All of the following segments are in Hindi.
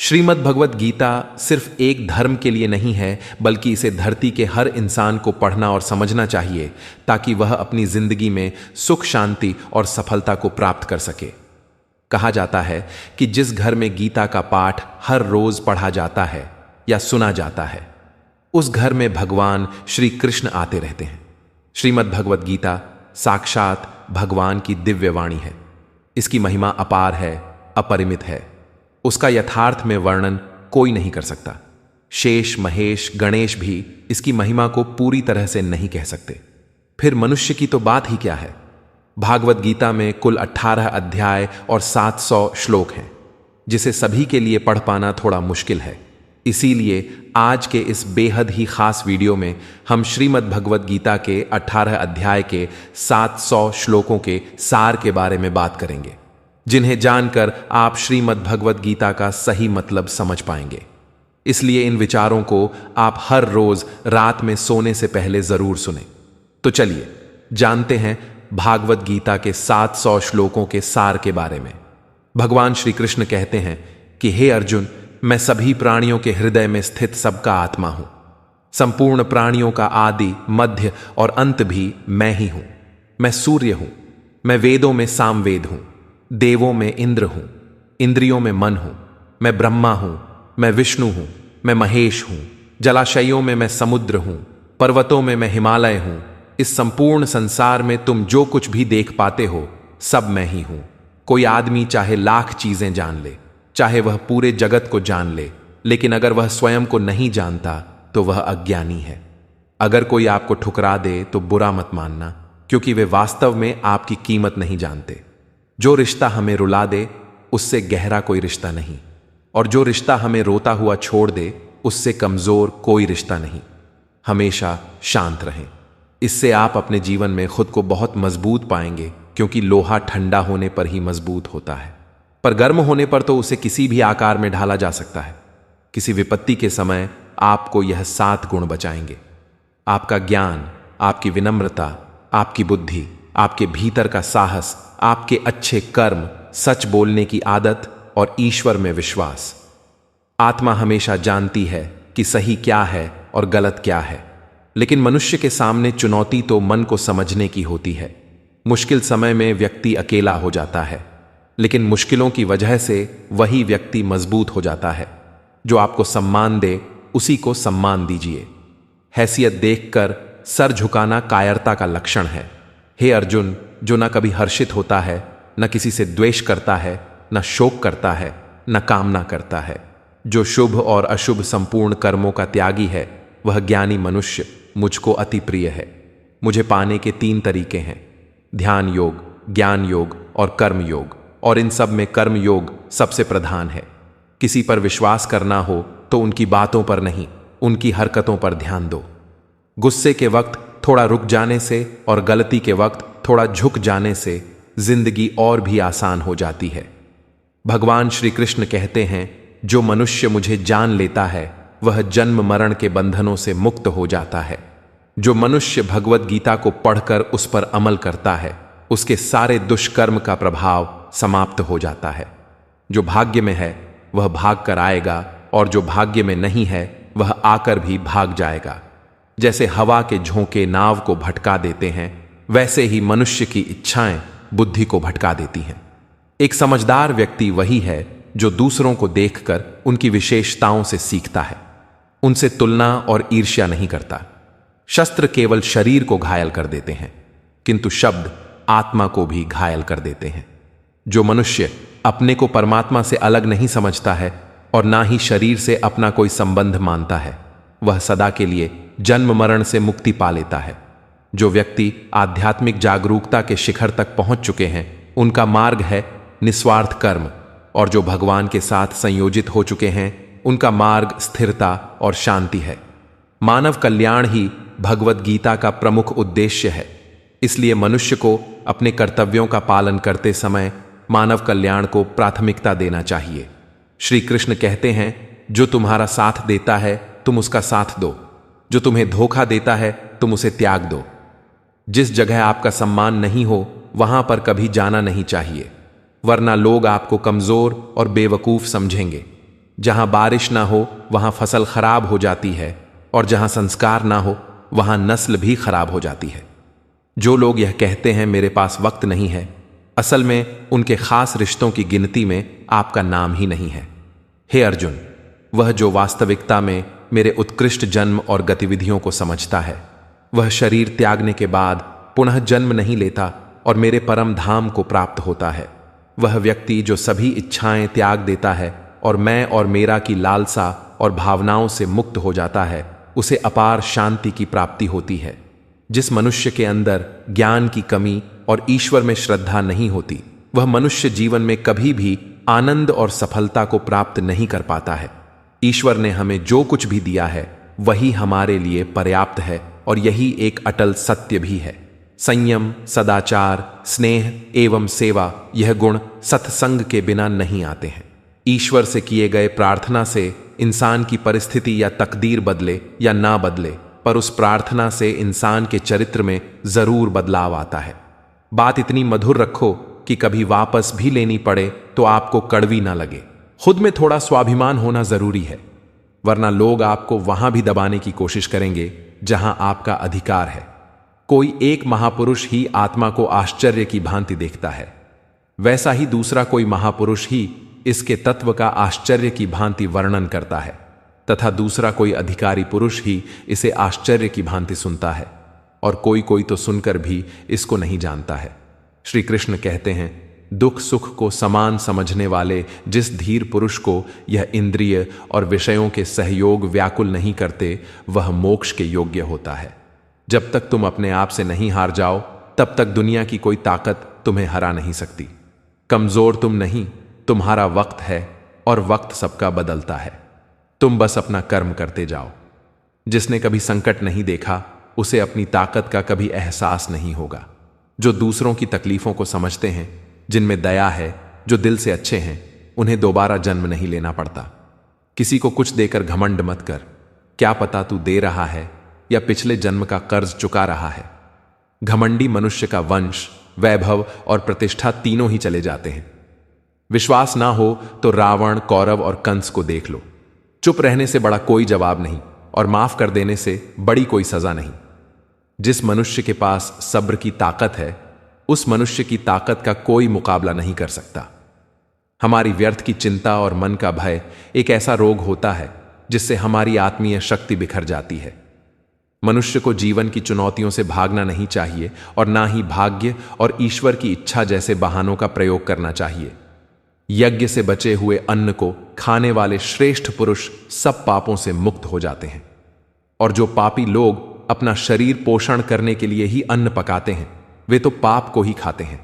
श्रीमद् भगवत गीता सिर्फ एक धर्म के लिए नहीं है, बल्कि इसे धरती के हर इंसान को पढ़ना और समझना चाहिए ताकि वह अपनी जिंदगी में सुख, शांति और सफलता को प्राप्त कर सके। कहा जाता है कि जिस घर में गीता का पाठ हर रोज पढ़ा जाता है या सुना जाता है, उस घर में भगवान श्री कृष्ण आते रहते हैं। श्रीमद् भगवत गीता साक्षात भगवान की दिव्य वाणी है। इसकी महिमा अपार है, अपरिमित है। उसका यथार्थ में वर्णन कोई नहीं कर सकता। शेष, महेश, गणेश भी इसकी महिमा को पूरी तरह से नहीं कह सकते। फिर मनुष्य की तो बात ही क्या है। भागवत गीता में कुल 18 अध्याय और 700 श्लोक हैं, जिसे सभी के लिए पढ़ पाना थोड़ा मुश्किल है। इसीलिए आज के इस बेहद ही खास वीडियो में हम श्रीमद् भगवत गीता के 18 अध्याय के 700 श्लोकों के सार के बारे में बात करेंगे, जिन्हें जानकर आप श्रीमद् भगवत गीता का सही मतलब समझ पाएंगे। इसलिए इन विचारों को आप हर रोज रात में सोने से पहले जरूर सुनें। तो चलिए जानते हैं भागवत गीता के 700 श्लोकों के सार के बारे में। भगवान श्री कृष्ण कहते हैं कि हे अर्जुन, मैं सभी प्राणियों के हृदय में स्थित सबका आत्मा हूं। संपूर्ण प्राणियों का आदि, मध्य और अंत भी मैं ही हूं। मैं सूर्य हूं। मैं वेदों में सामवेद हूं। देवों में इंद्र हूं। इंद्रियों में मन हूं। मैं ब्रह्मा हूं। मैं विष्णु हूं। मैं महेश हूं। जलाशयों में मैं समुद्र हूं। पर्वतों में मैं हिमालय हूं। इस संपूर्ण संसार में तुम जो कुछ भी देख पाते हो, सब मैं ही हूं। कोई आदमी चाहे लाख चीजें जान ले, चाहे वह पूरे जगत को जान ले, लेकिन अगर वह स्वयं को नहीं जानता तो वह अज्ञानी है। अगर कोई आपको ठुकरा दे तो बुरा मत मानना, क्योंकि वे वास्तव में आपकी कीमत नहीं जानते। जो रिश्ता हमें रुला दे, उससे गहरा कोई रिश्ता नहीं, और जो रिश्ता हमें रोता हुआ छोड़ दे, उससे कमजोर कोई रिश्ता नहीं। हमेशा शांत रहें। इससे आप अपने जीवन में खुद को बहुत मजबूत पाएंगे, क्योंकि लोहा ठंडा होने पर ही मजबूत होता है, पर गर्म होने पर तो उसे किसी भी आकार में ढाला जा सकता है। किसी विपत्ति के समय आपको यह 7 गुण बचाएंगे: आपका ज्ञान, आपकी विनम्रता, आपकी बुद्धि, आपके भीतर का साहस, आपके अच्छे कर्म, सच बोलने की आदत और ईश्वर में विश्वास। आत्मा हमेशा जानती है कि सही क्या है और गलत क्या है, लेकिन मनुष्य के सामने चुनौती तो मन को समझने की होती है। मुश्किल समय में व्यक्ति अकेला हो जाता है, लेकिन मुश्किलों की वजह से वही व्यक्ति मजबूत हो जाता है। जो आपको सम्मान दे, उसी को सम्मान दीजिए। हैसियत देखकर सर झुकाना कायरता का लक्षण है। हे अर्जुन, जो न कभी हर्षित होता है, न किसी से द्वेष करता है, न शोक करता है, न कामना करता है, जो शुभ और अशुभ संपूर्ण कर्मों का त्यागी है, वह ज्ञानी मनुष्य मुझको अति प्रिय है। मुझे पाने के 3 तरीके हैं: ध्यान योग, ज्ञान योग और कर्म योग, और इन सब में कर्म योग सबसे प्रधान है। किसी पर विश्वास करना हो तो उनकी बातों पर नहीं, उनकी हरकतों पर ध्यान दो। गुस्से के वक्त थोड़ा रुक जाने से और गलती के वक्त थोड़ा झुक जाने से जिंदगी और भी आसान हो जाती है। भगवान श्री कृष्ण कहते हैं, जो मनुष्य मुझे जान लेता है, वह जन्म मरण के बंधनों से मुक्त हो जाता है। जो मनुष्य भगवत गीता को पढ़कर उस पर अमल करता है, उसके सारे दुष्कर्म का प्रभाव समाप्त हो जाता है। जो भाग्य में है वह भाग कर आएगा, और जो भाग्य में नहीं है वह आकर भी भाग जाएगा। जैसे हवा के झोंके नाव को भटका देते हैं, वैसे ही मनुष्य की इच्छाएं बुद्धि को भटका देती हैं। एक समझदार व्यक्ति वही है जो दूसरों को देखकर उनकी विशेषताओं से सीखता है, उनसे तुलना और ईर्ष्या नहीं करता। शस्त्र केवल शरीर को घायल कर देते हैं, किंतु शब्द आत्मा को भी घायल कर देते हैं। जो मनुष्य अपने को परमात्मा से अलग नहीं समझता है और ना ही शरीर से अपना कोई संबंध मानता है, वह सदा के लिए जन्म मरण से मुक्ति पा लेता है। जो व्यक्ति आध्यात्मिक जागरूकता के शिखर तक पहुंच चुके हैं, उनका मार्ग है निस्वार्थ कर्म, और जो भगवान के साथ संयोजित हो चुके हैं, उनका मार्ग स्थिरता और शांति है। मानव कल्याण ही भगवत गीता का प्रमुख उद्देश्य है। इसलिए मनुष्य को अपने कर्तव्यों का पालन करते समय मानव कल्याण को प्राथमिकता देना चाहिए। श्री कृष्ण कहते हैं, जो तुम्हारा साथ देता है तुम उसका साथ दो, जो तुम्हें धोखा देता है तुम उसे त्याग दो। जिस जगह आपका सम्मान नहीं हो, वहां पर कभी जाना नहीं चाहिए, वरना लोग आपको कमजोर और बेवकूफ समझेंगे। जहां बारिश ना हो वहां फसल खराब हो जाती है, और जहां संस्कार ना हो वहां नस्ल भी खराब हो जाती है। जो लोग यह कहते हैं मेरे पास वक्त नहीं है, असल में उनके खास रिश्तों की गिनती में आपका नाम ही नहीं है। हे अर्जुन, वह जो वास्तविकता में मेरे उत्कृष्ट जन्म और गतिविधियों को समझता है, वह शरीर त्यागने के बाद पुनः जन्म नहीं लेता और मेरे परम धाम को प्राप्त होता है। वह व्यक्ति जो सभी इच्छाएं त्याग देता है और मैं और मेरा की लालसा और भावनाओं से मुक्त हो जाता है, उसे अपार शांति की प्राप्ति होती है। जिस मनुष्य के अंदर ज्ञान की कमी और ईश्वर में श्रद्धा नहीं होती, वह मनुष्य जीवन में कभी भी आनंद और सफलता को प्राप्त नहीं कर पाता है। ईश्वर ने हमें जो कुछ भी दिया है वही हमारे लिए पर्याप्त है, और यही एक अटल सत्य भी है। संयम, सदाचार, स्नेह एवं सेवा, यह गुण सत्संग के बिना नहीं आते हैं। ईश्वर से किए गए प्रार्थना से इंसान की परिस्थिति या तकदीर बदले या ना बदले, पर उस प्रार्थना से इंसान के चरित्र में जरूर बदलाव आता है। बात इतनी मधुर रखो कि कभी वापस भी लेनी पड़े तो आपको कड़वी ना लगे। खुद में थोड़ा स्वाभिमान होना जरूरी है, वरना लोग आपको वहां भी दबाने की कोशिश करेंगे जहां आपका अधिकार है। कोई एक महापुरुष ही आत्मा को आश्चर्य की भांति देखता है, वैसा ही दूसरा कोई महापुरुष ही इसके तत्व का आश्चर्य की भांति वर्णन करता है, तथा दूसरा कोई अधिकारी पुरुष ही इसे आश्चर्य की भांति सुनता है, और कोई कोई तो सुनकर भी इसको नहीं जानता है। श्री कृष्ण कहते हैं, दुख सुख को समान समझने वाले जिस धीर पुरुष को यह इंद्रिय और विषयों के सहयोग व्याकुल नहीं करते, वह मोक्ष के योग्य होता है। जब तक तुम अपने आप से नहीं हार जाओ, तब तक दुनिया की कोई ताकत तुम्हें हरा नहीं सकती। कमजोर तुम नहीं, तुम्हारा वक्त है, और वक्त सबका बदलता है। तुम बस अपना कर्म करते जाओ। जिसने कभी संकट नहीं देखा, उसे अपनी ताकत का कभी एहसास नहीं होगा। जो दूसरों की तकलीफों को समझते हैं, जिनमें दया है, जो दिल से अच्छे हैं, उन्हें दोबारा जन्म नहीं लेना पड़ता। किसी को कुछ देकर घमंड मत कर, क्या पता तू दे रहा है या पिछले जन्म का कर्ज चुका रहा है। घमंडी मनुष्य का वंश, वैभव और प्रतिष्ठा तीनों ही चले जाते हैं। विश्वास ना हो तो रावण, कौरव और कंस को देख लो। चुप रहने से बड़ा कोई जवाब नहीं, और माफ कर देने से बड़ी कोई सजा नहीं। जिस मनुष्य के पास सब्र की ताकत है, उस मनुष्य की ताकत का कोई मुकाबला नहीं कर सकता। हमारी व्यर्थ की चिंता और मन का भय एक ऐसा रोग होता है जिससे हमारी आत्मीय शक्ति बिखर जाती है। मनुष्य को जीवन की चुनौतियों से भागना नहीं चाहिए, और ना ही भाग्य और ईश्वर की इच्छा जैसे बहानों का प्रयोग करना चाहिए। यज्ञ से बचे हुए अन्न को खाने वाले श्रेष्ठ पुरुष सब पापों से मुक्त हो जाते हैं, और जो पापी लोग अपना शरीर पोषण करने के लिए ही अन्न पकाते हैं, वे तो पाप को ही खाते हैं।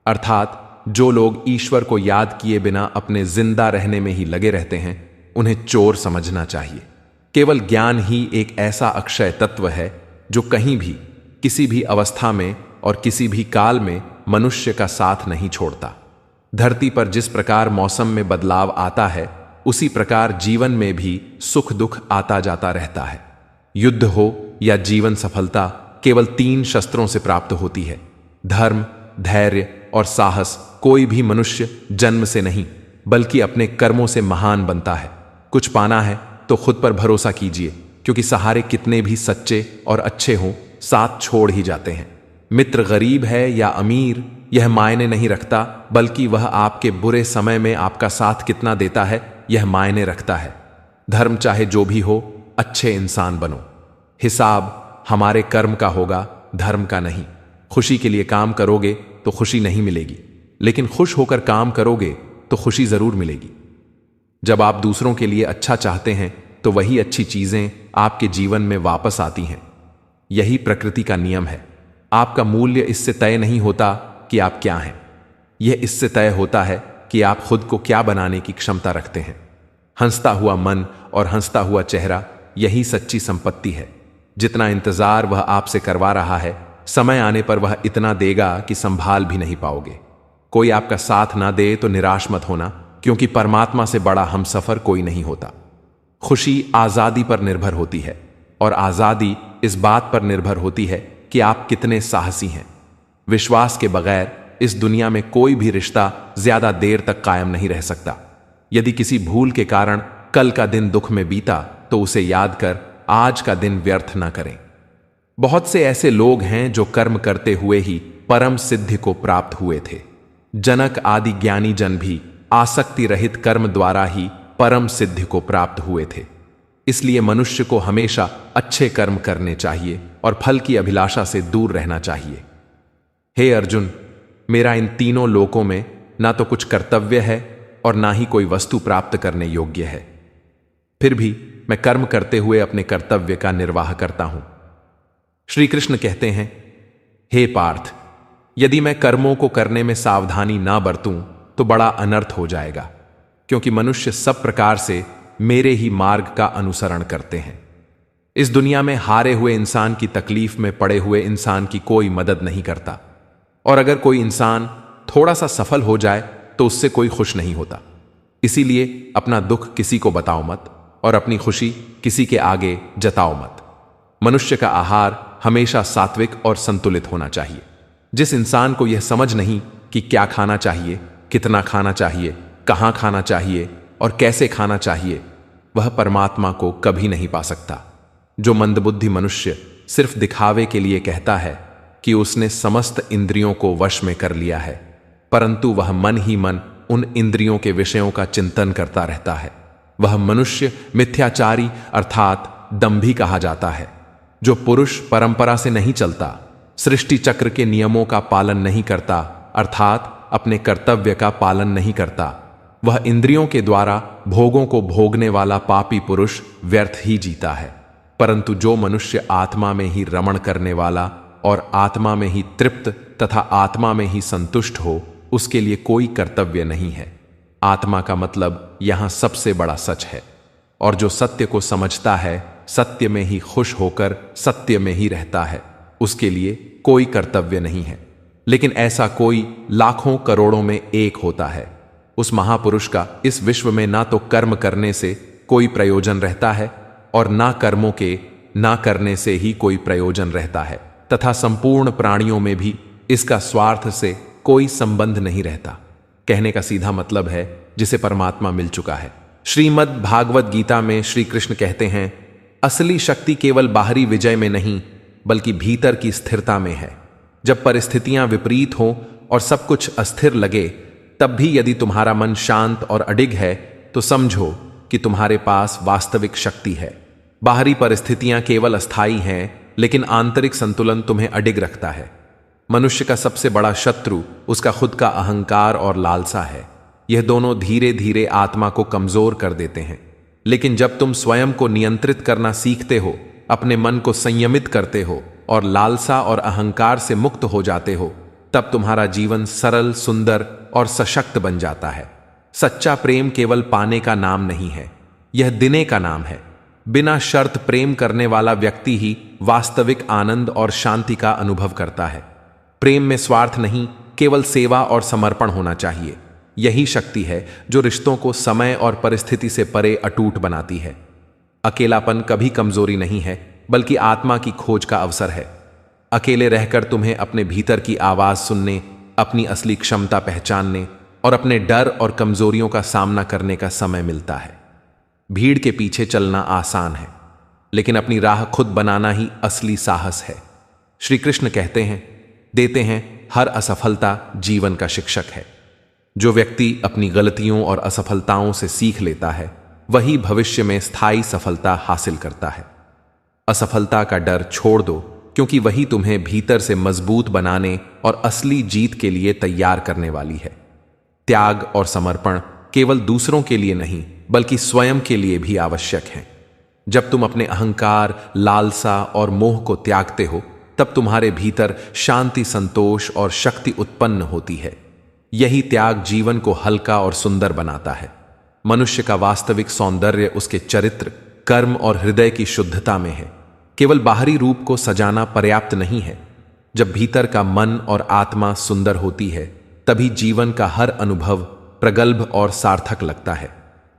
अर्थात जो लोग ईश्वर को याद किए बिना अपने जिंदा रहने में ही लगे रहते हैं, उन्हें चोर समझना चाहिए। केवल ज्ञान ही एक ऐसा अक्षय तत्व है जो कहीं भी, किसी भी अवस्था में और किसी भी काल में मनुष्य का साथ नहीं छोड़ता। धरती पर जिस प्रकार मौसम में बदलाव आता है, उसी प्रकार जीवन में भी सुख दुख आता जाता रहता है। युद्ध हो या जीवन सफलता केवल 3 शस्त्रों से प्राप्त होती है: धर्म, धैर्य और साहस। कोई भी मनुष्य जन्म से नहीं बल्कि अपने कर्मों से महान बनता है। कुछ पाना है तो खुद पर भरोसा कीजिए, क्योंकि सहारे कितने भी सच्चे और अच्छे हों, साथ छोड़ ही जाते हैं। मित्र गरीब है या अमीर, यह मायने नहीं रखता, बल्कि वह आपके बुरे समय में आपका साथ कितना देता है, यह मायने रखता है। धर्म चाहे जो भी हो, अच्छे इंसान बनो। हिसाब हमारे कर्म का होगा, धर्म का नहीं। खुशी के लिए काम करोगे तो खुशी नहीं मिलेगी, लेकिन खुश होकर काम करोगे तो खुशी जरूर मिलेगी। जब आप दूसरों के लिए अच्छा चाहते हैं तो वही अच्छी चीजें आपके जीवन में वापस आती हैं। यही प्रकृति का नियम है। आपका मूल्य इससे तय नहीं होता कि आप क्या हैं, यह इससे तय होता है कि आप खुद को क्या बनाने की क्षमता रखते हैं। हंसता हुआ मन और हंसता हुआ चेहरा, यही सच्ची संपत्ति है। जितना इंतजार वह आपसे करवा रहा है, समय आने पर वह इतना देगा कि संभाल भी नहीं पाओगे। कोई आपका साथ ना दे तो निराश मत होना, क्योंकि परमात्मा से बड़ा हमसफर कोई नहीं होता। खुशी आजादी पर निर्भर होती है, और आजादी इस बात पर निर्भर होती है कि आप कितने साहसी हैं। विश्वास के बगैर इस दुनिया में कोई भी रिश्ता ज्यादा देर तक कायम नहीं रह सकता। यदि किसी भूल के कारण कल का दिन दुख में बीता तो उसे याद कर आज का दिन व्यर्थ न करें। बहुत से ऐसे लोग हैं जो कर्म करते हुए ही परम सिद्धि को प्राप्त हुए थे। जनक आदि ज्ञानी जन भी आसक्ति रहित कर्म द्वारा ही परम सिद्धि को प्राप्त हुए थे। इसलिए मनुष्य को हमेशा अच्छे कर्म करने चाहिए और फल की अभिलाषा से दूर रहना चाहिए। हे अर्जुन, मेरा इन तीनों लोकों में ना तो कुछ कर्तव्य है और ना ही कोई वस्तु प्राप्त करने योग्य है। फिर भी मैं कर्म करते हुए अपने कर्तव्य का निर्वाह करता हूं। श्री कृष्ण कहते हैं, हे पार्थ, यदि मैं कर्मों को करने में सावधानी ना बरतूं तो बड़ा अनर्थ हो जाएगा, क्योंकि मनुष्य सब प्रकार से मेरे ही मार्ग का अनुसरण करते हैं। इस दुनिया में हारे हुए इंसान की तकलीफ में पड़े हुए इंसान की कोई मदद नहीं करता, और अगर कोई इंसान थोड़ा सा सफल हो जाए तो उससे कोई खुश नहीं होता। इसीलिए अपना दुख किसी को बताओ मत और अपनी खुशी किसी के आगे जताओ मत। मनुष्य का आहार हमेशा सात्विक और संतुलित होना चाहिए। जिस इंसान को यह समझ नहीं कि क्या खाना चाहिए, कितना खाना चाहिए, कहां खाना चाहिए और कैसे खाना चाहिए, वह परमात्मा को कभी नहीं पा सकता। जो मंदबुद्धि मनुष्य सिर्फ दिखावे के लिए कहता है कि उसने समस्त इंद्रियों को वश में कर लिया है, परंतु वह मन ही मन उन इंद्रियों के विषयों का चिंतन करता रहता है, वह मनुष्य मिथ्याचारी अर्थात दंभी कहा जाता है। जो पुरुष परंपरा से नहीं चलता, सृष्टि चक्र के नियमों का पालन नहीं करता अर्थात अपने कर्तव्य का पालन नहीं करता, वह इंद्रियों के द्वारा भोगों को भोगने वाला पापी पुरुष व्यर्थ ही जीता है। परंतु जो मनुष्य आत्मा में ही रमण करने वाला और आत्मा में ही तृप्त तथा आत्मा में ही संतुष्ट हो, उसके लिए कोई कर्तव्य नहीं है। आत्मा का मतलब यहां सबसे बड़ा सच है, और जो सत्य को समझता है, सत्य में ही खुश होकर सत्य में ही रहता है, उसके लिए कोई कर्तव्य नहीं है। लेकिन ऐसा कोई लाखों करोड़ों में एक होता है। उस महापुरुष का इस विश्व में ना तो कर्म करने से कोई प्रयोजन रहता है और ना कर्मों के ना करने से ही कोई प्रयोजन रहता है, तथा संपूर्ण प्राणियों में भी इसका स्वार्थ से कोई संबंध नहीं रहता। कहने का सीधा मतलब है जिसे परमात्मा मिल चुका है। श्रीमद् भागवत गीता में श्री कृष्ण कहते हैं, असली शक्ति केवल बाहरी विजय में नहीं बल्कि भीतर की स्थिरता में है। जब परिस्थितियां विपरीत हों और सब कुछ अस्थिर लगे, तब भी यदि तुम्हारा मन शांत और अडिग है तो समझो कि तुम्हारे पास वास्तविक शक्ति है। बाहरी परिस्थितियां केवल अस्थायी हैं, लेकिन आंतरिक संतुलन तुम्हें अडिग रखता है। मनुष्य का सबसे बड़ा शत्रु उसका खुद का अहंकार और लालसा है। यह दोनों धीरे धीरे आत्मा को कमजोर कर देते हैं। लेकिन जब तुम स्वयं को नियंत्रित करना सीखते हो, अपने मन को संयमित करते हो और लालसा और अहंकार से मुक्त हो जाते हो, तब तुम्हारा जीवन सरल, सुंदर और सशक्त बन जाता है। सच्चा प्रेम केवल पाने का नाम नहीं है, यह देने का नाम है। बिना शर्त प्रेम करने वाला व्यक्ति ही वास्तविक आनंद और शांति का अनुभव करता है। प्रेम में स्वार्थ नहीं, केवल सेवा और समर्पण होना चाहिए। यही शक्ति है जो रिश्तों को समय और परिस्थिति से परे अटूट बनाती है। अकेलापन कभी कमजोरी नहीं है, बल्कि आत्मा की खोज का अवसर है। अकेले रहकर तुम्हें अपने भीतर की आवाज सुनने, अपनी असली क्षमता पहचानने और अपने डर और कमजोरियों का सामना करने का समय मिलता है। भीड़ के पीछे चलना आसान है, लेकिन अपनी राह खुद बनाना ही असली साहस है। श्री कृष्ण कहते हैं, देते हैं, हर असफलता जीवन का शिक्षक है। जो व्यक्ति अपनी गलतियों और असफलताओं से सीख लेता है, वही भविष्य में स्थायी सफलता हासिल करता है। असफलता का डर छोड़ दो, क्योंकि वही तुम्हें भीतर से मजबूत बनाने और असली जीत के लिए तैयार करने वाली है। त्याग और समर्पण केवल दूसरों के लिए नहीं, बल्कि स्वयं के लिए भी आवश्यक है। जब तुम अपने अहंकार, लालसा और मोह को त्यागते हो, तब तुम्हारे भीतर शांति, संतोष और शक्ति उत्पन्न होती है। यही त्याग जीवन को हल्का और सुंदर बनाता है। मनुष्य का वास्तविक सौंदर्य उसके चरित्र, कर्म और हृदय की शुद्धता में है। केवल बाहरी रूप को सजाना पर्याप्त नहीं है। जब भीतर का मन और आत्मा सुंदर होती है, तभी जीवन का हर अनुभव प्रगल्भ और सार्थक लगता है।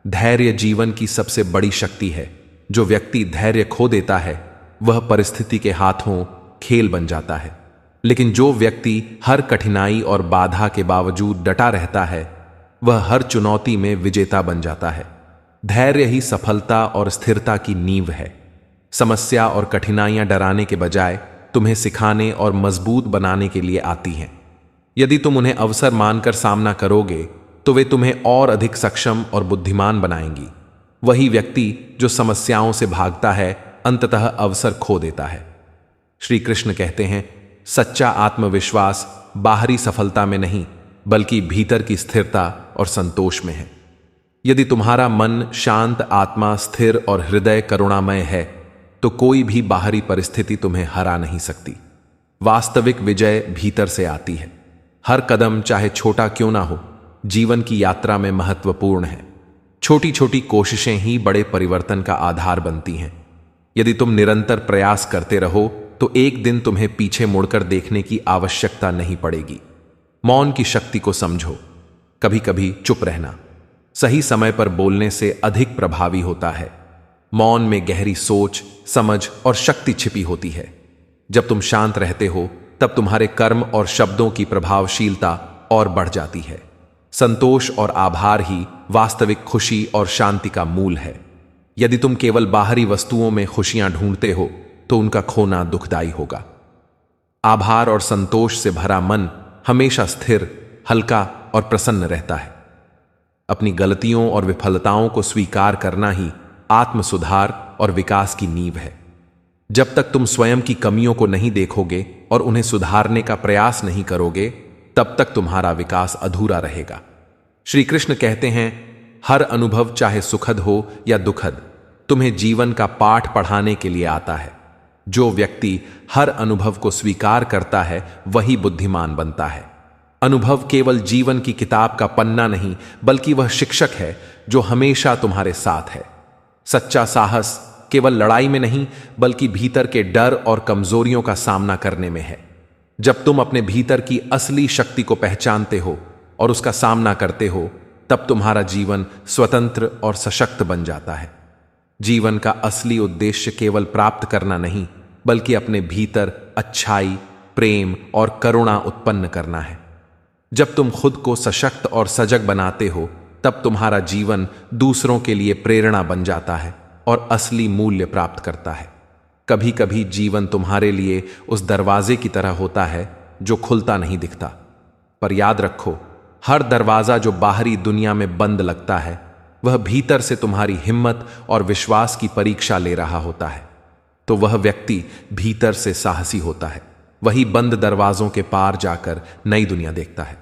धैर्य जीवन की सबसे बड़ी शक्ति है। जो व्यक्ति धैर्य खो देता है, वह परिस्थिति के हाथों खेल बन जाता है। लेकिन जो व्यक्ति हर कठिनाई और बाधा के बावजूद डटा रहता है, वह हर चुनौती में विजेता बन जाता है। धैर्य ही सफलता और स्थिरता की नींव है। समस्या और कठिनाइयां डराने के बजाय तुम्हें सिखाने और मजबूत बनाने के लिए आती हैं। यदि तुम उन्हें अवसर मानकर सामना करोगे तो वे तुम्हें और अधिक सक्षम और बुद्धिमान बनाएंगी। वही व्यक्ति जो समस्याओं से भागता है अंततः अवसर खो देता है। श्री कृष्ण कहते हैं, सच्चा आत्मविश्वास बाहरी सफलता में नहीं बल्कि भीतर की स्थिरता और संतोष में है। यदि तुम्हारा मन शांत, आत्मा स्थिर और हृदय करुणामय है तो कोई भी बाहरी परिस्थिति तुम्हें हरा नहीं सकती। वास्तविक विजय भीतर से आती है। हर कदम चाहे छोटा क्यों ना हो, जीवन की यात्रा में महत्वपूर्ण है। छोटी छोटी कोशिशें ही बड़े परिवर्तन का आधार बनती हैं। यदि तुम निरंतर प्रयास करते रहो तो एक दिन तुम्हें पीछे मुड़कर देखने की आवश्यकता नहीं पड़ेगी। मौन की शक्ति को समझो। कभी कभी चुप रहना सही समय पर बोलने से अधिक प्रभावी होता है। मौन में गहरी सोच, समझ और शक्ति छिपी होती है। जब तुम शांत रहते हो तब तुम्हारे कर्म और शब्दों की प्रभावशीलता और बढ़ जाती है। संतोष और आभार ही वास्तविक खुशी और शांति का मूल है। यदि तुम केवल बाहरी वस्तुओं में खुशियां ढूंढते हो तो उनका खोना दुखदाई होगा। आभार और संतोष से भरा मन हमेशा स्थिर, हल्का और प्रसन्न रहता है। अपनी गलतियों और विफलताओं को स्वीकार करना ही आत्म सुधार और विकास की नींव है। जब तक तुम स्वयं की कमियों को नहीं देखोगे और उन्हें सुधारने का प्रयास नहीं करोगे, तब तक तुम्हारा विकास अधूरा रहेगा। श्री कृष्ण कहते हैं, हर अनुभव चाहे सुखद हो या दुखद, तुम्हें जीवन का पाठ पढ़ाने के लिए आता है। जो व्यक्ति हर अनुभव को स्वीकार करता है वही बुद्धिमान बनता है। अनुभव केवल जीवन की किताब का पन्ना नहीं बल्कि वह शिक्षक है जो हमेशा तुम्हारे साथ है। सच्चा साहस केवल लड़ाई में नहीं बल्कि भीतर के डर और कमजोरियों का सामना करने में है। जब तुम अपने भीतर की असली शक्ति को पहचानते हो और उसका सामना करते हो, तब तुम्हारा जीवन स्वतंत्र और सशक्त बन जाता है। जीवन का असली उद्देश्य केवल प्राप्त करना नहीं बल्कि अपने भीतर अच्छाई, प्रेम और करुणा उत्पन्न करना है। जब तुम खुद को सशक्त और सजग बनाते हो तब तुम्हारा जीवन दूसरों के लिए प्रेरणा बन जाता है और असली मूल्य प्राप्त करता है। कभी कभी जीवन तुम्हारे लिए उस दरवाजे की तरह होता है जो खुलता नहीं दिखता, पर याद रखो, हर दरवाजा जो बाहरी दुनिया में बंद लगता है वह भीतर से तुम्हारी हिम्मत और विश्वास की परीक्षा ले रहा होता है। तो वह व्यक्ति भीतर से साहसी होता है। वही बंद दरवाजों के पार जाकर नई दुनिया देखता है।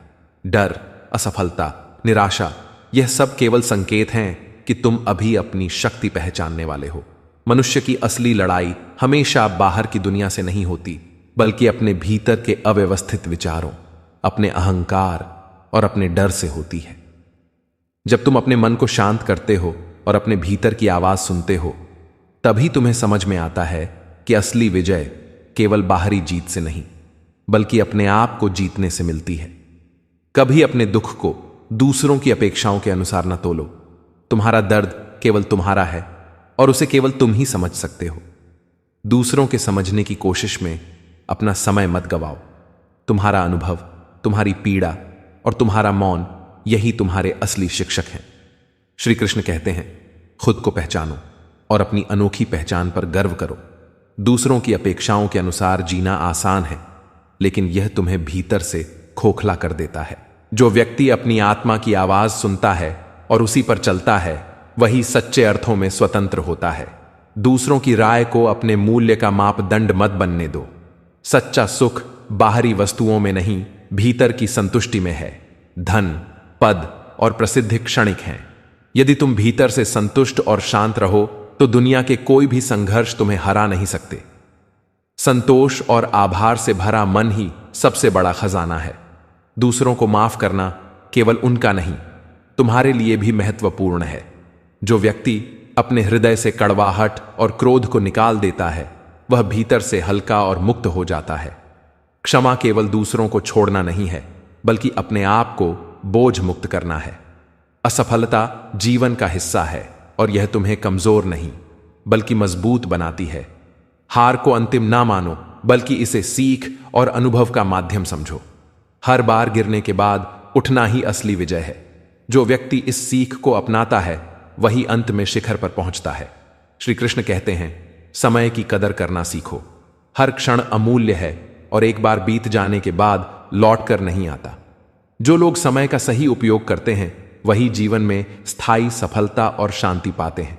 डर, असफलता, निराशा, यह सब केवल संकेत हैं कि तुम अभी अपनी शक्ति पहचानने वाले हो। मनुष्य की असली लड़ाई हमेशा बाहर की दुनिया से नहीं होती बल्कि अपने भीतर के अव्यवस्थित विचारों, अपने अहंकार और अपने डर से होती है। जब तुम अपने मन को शांत करते हो और अपने भीतर की आवाज सुनते हो, तभी तुम्हें समझ में आता है कि असली विजय केवल बाहरी जीत से नहीं बल्कि अपने आप को जीतने से मिलती है। कभी अपने दुख को दूसरों की अपेक्षाओं के अनुसार न तोलो। तुम्हारा दर्द केवल तुम्हारा है और उसे केवल तुम ही समझ सकते हो। दूसरों के समझने की कोशिश में अपना समय मत गवाओ। तुम्हारा अनुभव, तुम्हारी पीड़ा और तुम्हारा मौन, यही तुम्हारे असली शिक्षक हैं। श्री कृष्ण कहते हैं, खुद को पहचानो और अपनी अनोखी पहचान पर गर्व करो। दूसरों की अपेक्षाओं के अनुसार जीना आसान है, लेकिन यह तुम्हें भीतर से खोखला कर देता है। जो व्यक्ति अपनी आत्मा की आवाज सुनता है और उसी पर चलता है, वही सच्चे अर्थों में स्वतंत्र होता है। दूसरों की राय को अपने मूल्य का मापदंड मत बनने दो। सच्चा सुख बाहरी वस्तुओं में नहीं, भीतर की संतुष्टि में है। धन, पद और प्रसिद्धि क्षणिक हैं। यदि तुम भीतर से संतुष्ट और शांत रहो तो दुनिया के कोई भी संघर्ष तुम्हें हरा नहीं सकते। संतोष और आभार से भरा मन ही सबसे बड़ा खजाना है। दूसरों को माफ करना केवल उनका नहीं, तुम्हारे लिए भी महत्वपूर्ण है। जो व्यक्ति अपने हृदय से कड़वाहट और क्रोध को निकाल देता है, वह भीतर से हल्का और मुक्त हो जाता है। क्षमा केवल दूसरों को छोड़ना नहीं है, बल्कि अपने आप को बोझ मुक्त करना है। असफलता जीवन का हिस्सा है और यह तुम्हें कमजोर नहीं बल्कि मजबूत बनाती है। हार को अंतिम ना मानो, बल्कि इसे सीख और अनुभव का माध्यम समझो। हर बार गिरने के बाद उठना ही असली विजय है। जो व्यक्ति इस सीख को अपनाता है वही अंत में शिखर पर पहुंचता है। श्री कृष्ण कहते हैं, समय की कदर करना सीखो। हर क्षण अमूल्य है और एक बार बीत जाने के बाद लौट कर नहीं आता। जो लोग समय का सही उपयोग करते हैं वही जीवन में स्थायी सफलता और शांति पाते हैं।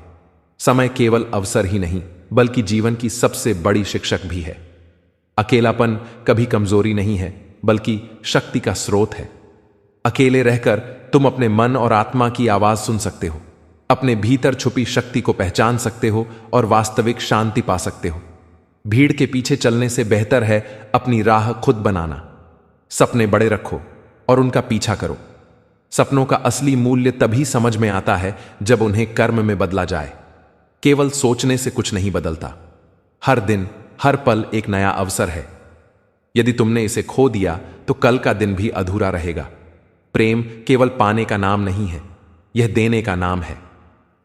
समय केवल अवसर ही नहीं बल्कि जीवन की सबसे बड़ी शिक्षक भी है। अकेलापन कभी कमजोरी नहीं है बल्कि शक्ति का स्रोत है। अकेले रहकर तुम अपने मन और आत्मा की आवाज सुन सकते हो, अपने भीतर छुपी शक्ति को पहचान सकते हो और वास्तविक शांति पा सकते हो। भीड़ के पीछे चलने से बेहतर है अपनी राह खुद बनाना। सपने बड़े रखो और उनका पीछा करो। सपनों का असली मूल्य तभी समझ में आता है जब उन्हें कर्म में बदला जाए। केवल सोचने से कुछ नहीं बदलता। हर दिन हर पल एक नया अवसर है। यदि तुमने इसे खो दिया तो कल का दिन भी अधूरा रहेगा। प्रेम केवल पाने का नाम नहीं है, यह देने का नाम है।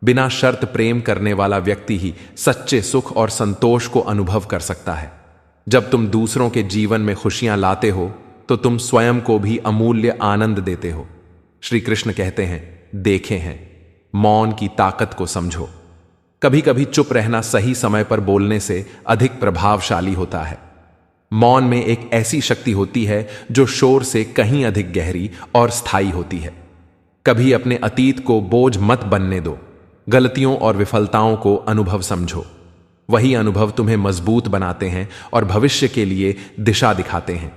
बिना शर्त प्रेम करने वाला व्यक्ति ही सच्चे सुख और संतोष को अनुभव कर सकता है। जब तुम दूसरों के जीवन में खुशियां लाते हो तो तुम स्वयं को भी अमूल्य आनंद देते हो। श्री कृष्ण कहते हैं, देखे हैं, मौन की ताकत को समझो। कभी कभी चुप रहना सही समय पर बोलने से अधिक प्रभावशाली होता है। मौन में एक ऐसी शक्ति होती है जो शोर से कहीं अधिक गहरी और स्थायी होती है। कभी अपने अतीत को बोझ मत बनने दो। गलतियों और विफलताओं को अनुभव समझो। वही अनुभव तुम्हें मजबूत बनाते हैं और भविष्य के लिए दिशा दिखाते हैं।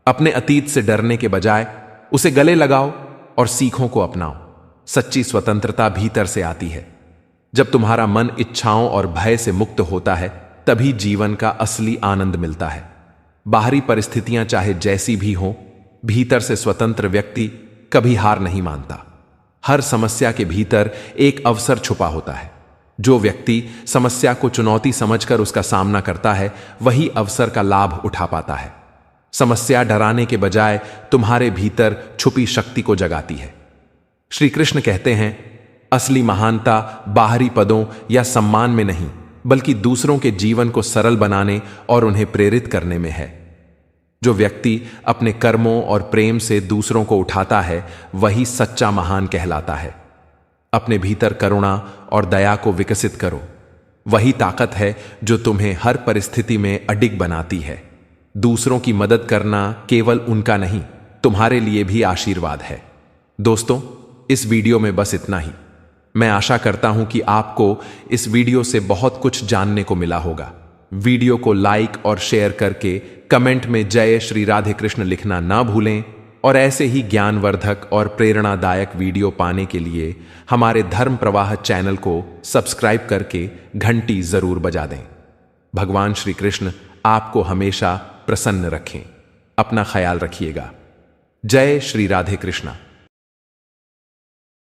अपने अतीत से डरने के बजाय उसे गले लगाओ और सीखों को अपनाओ। सच्ची स्वतंत्रता भीतर से आती है। जब तुम्हारा मन इच्छाओं और भय से मुक्त होता है तभी जीवन का असली आनंद मिलता है। बाहरी परिस्थितियां चाहे जैसी भी हों, भीतर से स्वतंत्र व्यक्ति कभी हार नहीं मानता। हर समस्या के भीतर एक अवसर छुपा होता है। जो व्यक्ति समस्या को चुनौती समझकर उसका सामना करता है वही अवसर का लाभ उठा पाता है। समस्या डराने के बजाय तुम्हारे भीतर छुपी शक्ति को जगाती है। श्री कृष्ण कहते हैं, असली महानता बाहरी पदों या सम्मान में नहीं बल्कि दूसरों के जीवन को सरल बनाने और उन्हें प्रेरित करने में है। जो व्यक्ति अपने कर्मों और प्रेम से दूसरों को उठाता है वही सच्चा महान कहलाता है। अपने भीतर करुणा और दया को विकसित करो। वही ताकत है जो तुम्हें हर परिस्थिति में अडिग बनाती है। दूसरों की मदद करना केवल उनका नहीं, तुम्हारे लिए भी आशीर्वाद है। दोस्तों, इस वीडियो में बस इतना ही। मैं आशा करता हूं कि आपको इस वीडियो से बहुत कुछ जानने को मिला होगा। वीडियो को लाइक और शेयर करके कमेंट में जय श्री राधे कृष्ण लिखना ना भूलें और ऐसे ही ज्ञानवर्धक और प्रेरणादायक वीडियो पाने के लिए हमारे धर्म प्रवाह चैनल को सब्सक्राइब करके घंटी जरूर बजा दें। भगवान श्री कृष्ण आपको हमेशा प्रसन्न रखें। अपना ख्याल रखिएगा। जय श्री राधे कृष्णा।